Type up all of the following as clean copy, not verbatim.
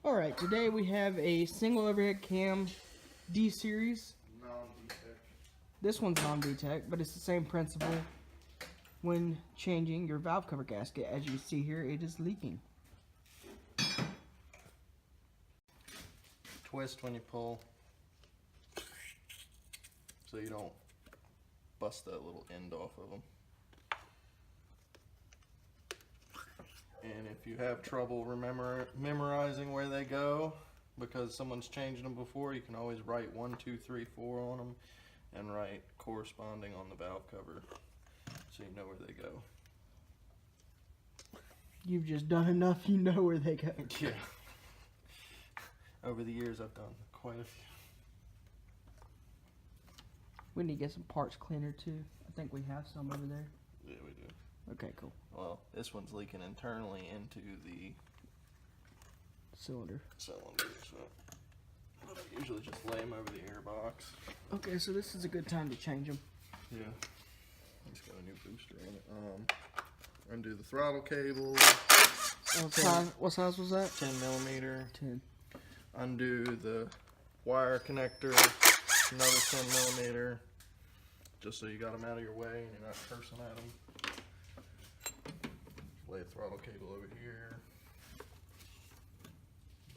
Alright, today we have a single overhead cam D series. Non-VTEC. This one's non-VTEC, but it's the same principle when changing your valve cover gasket. As you see here, it is leaking. Twist when you pull so you don't bust that little end off of them. And if you have trouble memorizing where they go because someone's changed them before, you can always write 1, 2, 3, 4 on them and write corresponding on the valve cover so you know where they go. You've just done enough, you know where they go. Yeah. Over the years I've done quite a few. We need to get some parts cleaner too. I think we have some over there. Yeah, we do. Okay, cool. Well, this one's leaking internally into the cylinder. So but I usually just lay them over the air box. Okay, so this is a good time to change them. Yeah. Let's got a new booster in it. Undo the throttle cable. What size was that? 10 millimeter. 10. Undo the wire connector. Another 10 millimeter. Just so you got them out of your way and you're not cursing at them. Lay the throttle cable over here.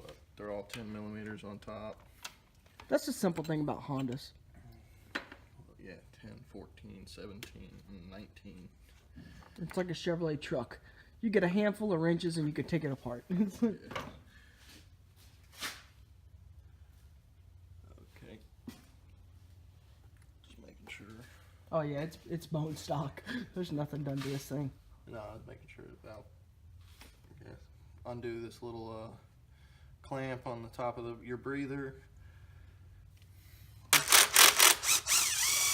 But they're all 10 millimeters on top. That's the simple thing about Hondas. Yeah, 10, 14, 17, and 19. It's like a Chevrolet truck. You get a handful of wrenches and you can take it apart. Yeah. Okay. Just making sure. Oh yeah, it's bone stock. There's nothing done to this thing. No, I was making sure the valve. Okay. Undo this little clamp on the top of your breather.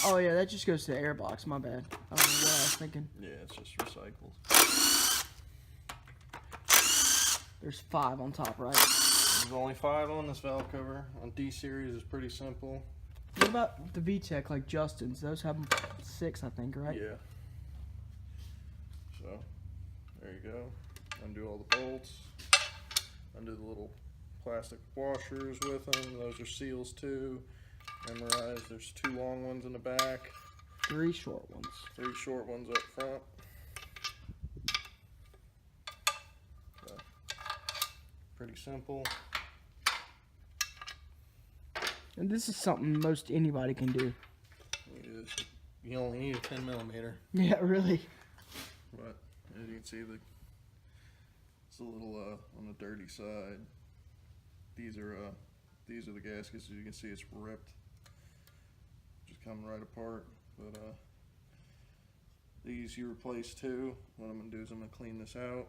Oh yeah, that just goes to the air box. My bad. I don't know what I was thinking. Yeah, it's just recycled. There's 5 on top, right? There's only 5 on this valve cover. On D series, it's pretty simple. What about the VTEC like Justin's? Those have 6, I think, right? Yeah. So, there you go. Undo all the bolts. Undo the little plastic washers with them. Those are seals too. Memorize, there's 2 long ones in the back. 3 short ones. 3 short ones up front. So, pretty simple. And this is something most anybody can do. You only need a 10 millimeter. Yeah, really. But as you can see, it's a little on the dirty side. These are the gaskets. As you can see, it's ripped, just coming right apart. But these you replace too. What I'm gonna do is I'm gonna clean this out,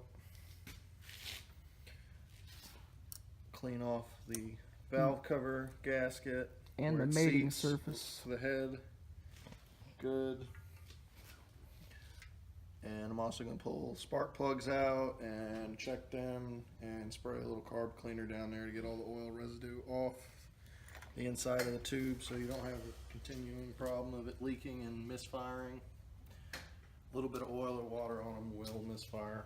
clean off the valve cover gasket and the mating surface for the head. Good. And I'm also going to pull spark plugs out and check them and spray a little carb cleaner down there to get all the oil residue off the inside of the tube so you don't have a continuing problem of it leaking and misfiring. A little bit of oil or water on them will misfire.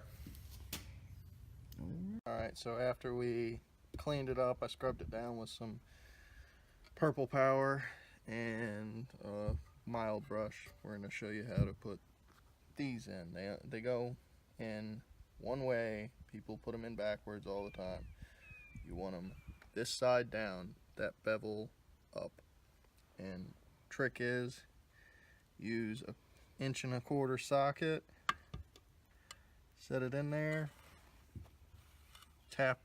Alright, so after we cleaned it up, I scrubbed it down with some Purple Power and a mild brush. We're going to show you how to put these in. They go in one way. People put them in backwards all the time. You want them this side down, that bevel up. And trick is use an 1.25 inch socket, set it in there, tap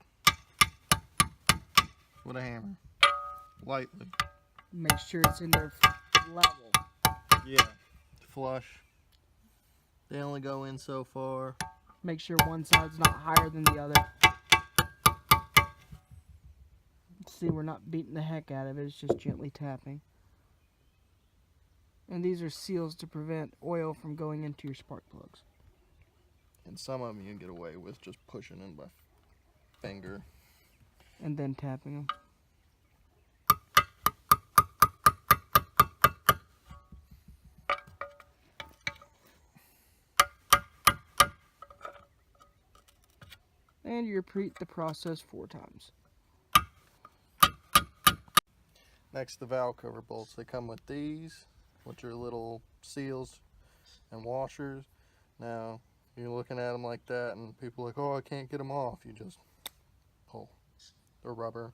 with a hammer lightly. Make sure it's in there level. Yeah, flush. They only go in so far. Make sure one side's not higher than the other. See, we're not beating the heck out of it. It's just gently tapping. And these are seals to prevent oil from going into your spark plugs. And some of them you can get away with just pushing in by finger. And then tapping them. And you repeat the process 4 times. next to valve cover bolts. They come with these, which are little seals and washers. Now, you're looking at them like that, and people are like, oh, I can't get them off. You just pull. They're rubber.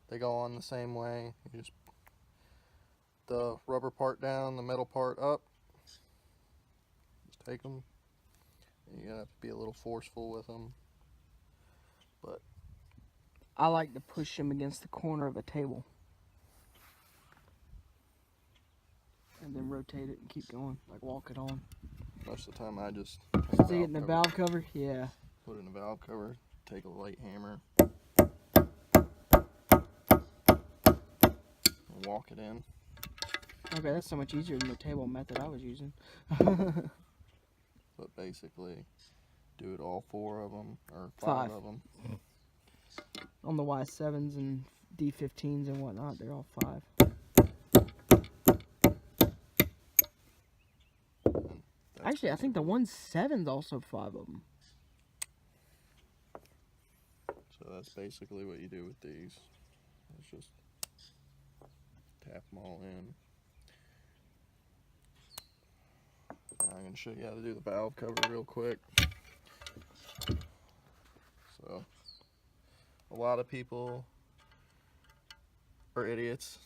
They go on the same way. You just the rubber part down, the metal part up. Just take them. You're gonna have to be a little forceful with them, but I like to push him against the corner of a table. And then rotate it and keep going, like walk it on. most of the time I just See it in the valve cover? Yeah. put it in the valve cover, take a light hammer, and walk it in. Okay, that's so much easier than the table method I was using. But basically, do it all 4 of them, or 5 of them. On the Y7s and D15s and whatnot, they're all 5. Actually, I think the 1.7's also 5 of them. So that's basically what you do with these. It's just tap them all in. I'm going to show you how to do the valve cover real quick. So, a lot of people are idiots.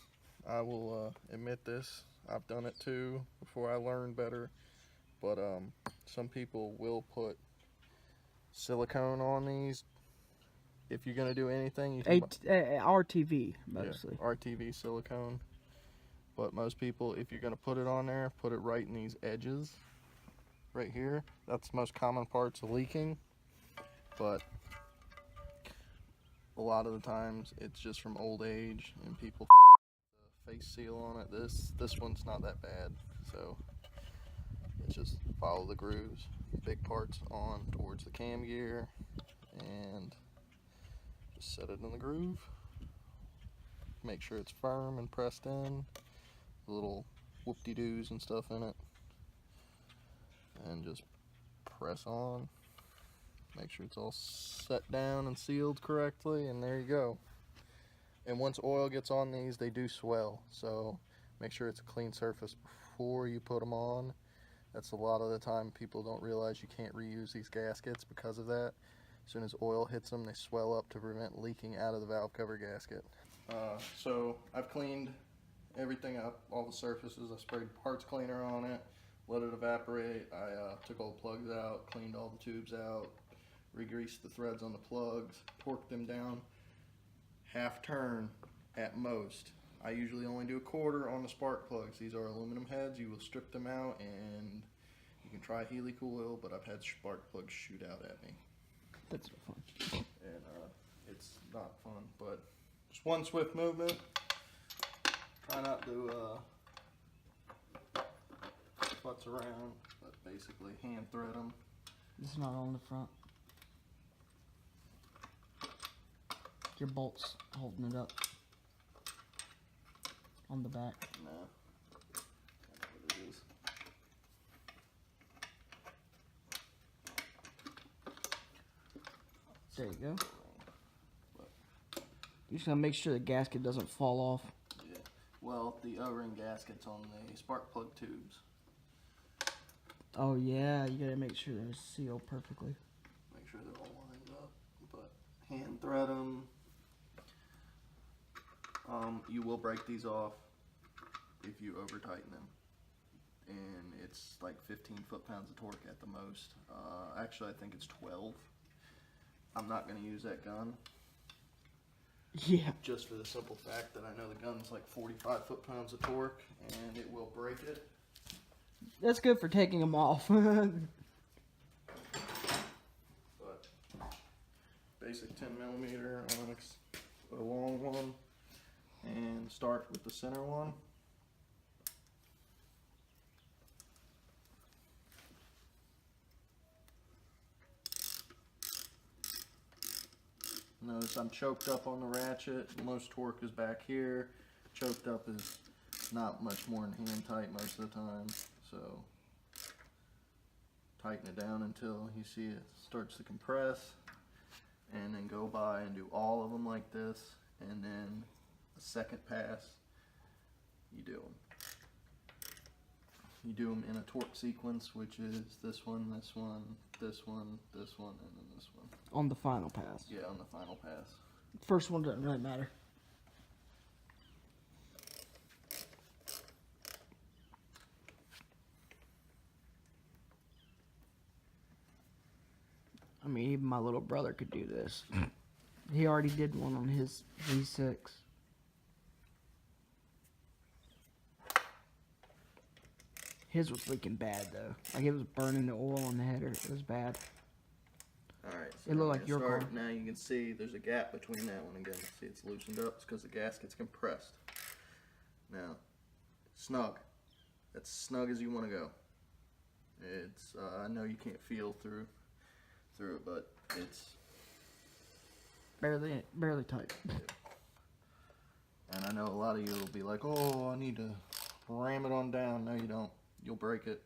I will admit this. I've done it too before I learned better. But some people will put silicone on these. If you're going to do anything, you can RTV, mostly. Yeah, RTV silicone. But most people, if you're going to put it on there, put it right in these edges. Right here. That's the most common parts of leaking. But a lot of the times, it's just from old age, and people the face seal on it. This one's not that bad. So it's just follow the grooves. Big parts on towards the cam gear, and just set it in the groove. Make sure it's firm and pressed in. Little whoop-de-doos and stuff in it, and just press on. Make sure it's all set down and sealed correctly, and there you go. And once oil gets on these, they do swell, so make sure it's a clean surface before you put them on. That's a lot of the time people don't realize you can't reuse these gaskets because of that. As soon as oil hits them, they swell up to prevent leaking out of the valve cover gasket. So I've cleaned everything up, all the surfaces. I sprayed parts cleaner on it, let it evaporate. I took all the plugs out, cleaned all the tubes out, re-greased the threads on the plugs, torqued them down half turn at most. I usually only do a quarter on the spark plugs. These are aluminum heads. You will strip them out, and you can try helicoil, but I've had spark plugs shoot out at me. That's not fun. And it's not fun, but just one swift movement. Try not to futz around, but basically hand thread them. It's not on the front. Your bolt's holding it up on the back. No, that's what it is. There you go. You're just gonna make sure the gasket doesn't fall off. Yeah. Well, the O-ring gasket's on the spark plug tubes. Oh yeah, you gotta make sure they're sealed perfectly. Make sure they're all lined up, but hand thread them. You will break these off if you over tighten them, and it's like 15 foot-pounds of torque at the most. Actually, I think it's 12. I'm not going to use that gun. Yeah. Just for the simple fact that I know the gun's like 45 foot-pounds of torque, and it will break it. That's good for taking them off. But basic 10mm onyx, put a long one, and start with the center one. Notice I'm choked up on the ratchet. Most torque is back here. Choked up is not much more than hand tight most of the time. So tighten it down until you see it starts to compress, and then go by and do all of them like this, and then a second pass you do them. You do them in a torque sequence, which is this one, this one, this one, this one, and then this one. On the final pass. Yeah, on the final pass. First one doesn't really matter. I mean, even my little brother could do this. He already did one on his V6. His was leaking bad, though. Like, it was burning the oil on the header. It was bad. Alright, It looked like your car. Now you can see there's a gap between that one again. See, it's loosened up. It's because the gasket's compressed. Now, snug. That's snug as you want to go. It's, I know you can't feel through it, but it's barely tight. And I know a lot of you will be like, oh, I need to ram it on down. No, you don't. You'll break it.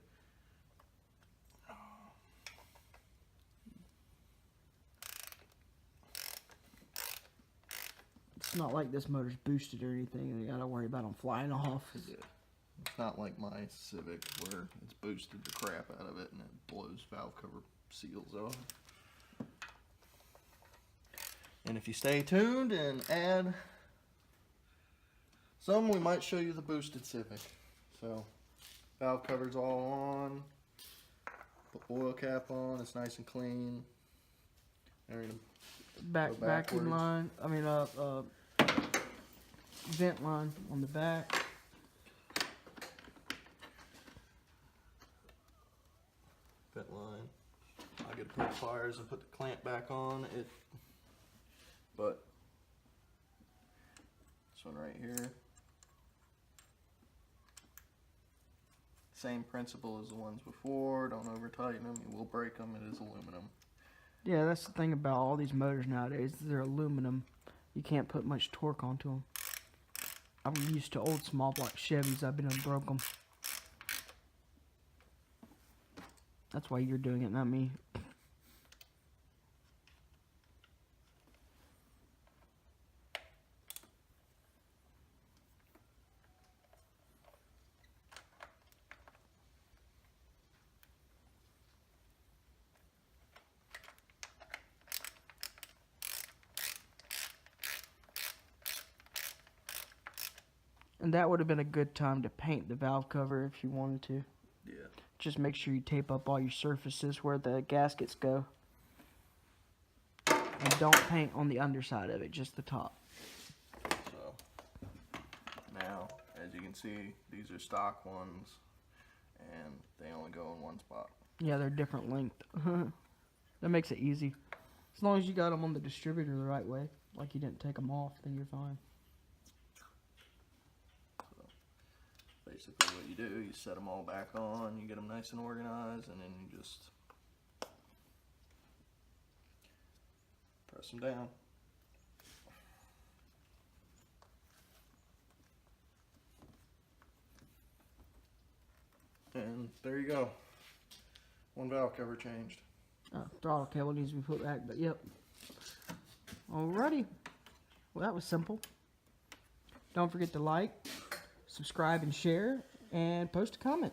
It's not like this motor's boosted or anything, and you gotta worry about them flying off. Yeah. It's not like my Civic where it's boosted the crap out of it and it blows valve cover seals off. And if you stay tuned and add some, we might show you the boosted Civic. So, valve cover's all on. Put oil cap on. It's nice and clean. Back in line. I mean, vent line on the back. Vent line. I get to put pliers and put the clamp back on it. But this one right here, same principle as the ones before. Don't over tighten them. You will break them. It is aluminum. Yeah, that's the thing about all these motors nowadays. They're aluminum. You can't put much torque onto them. I'm used to old small block Chevys. I've been and broke them. That's why you're doing it, not me. And that would have been a good time to paint the valve cover if you wanted to. Yeah. Just make sure you tape up all your surfaces where the gaskets go. And don't paint on the underside of it, just the top. So, now, as you can see, these are stock ones, and they only go in one spot. Yeah, they're different length. That makes it easy. As long as you got them on the distributor the right way, like you didn't take them off, then you're fine. Basically what you do, you set them all back on, you get them nice and organized, and then you just press them down. And there you go. One valve cover changed. Throttle cable needs to be put back, but yep. Alrighty. Well, that was simple. Don't forget to like, subscribe, and share, and post a comment.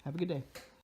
Have a good day.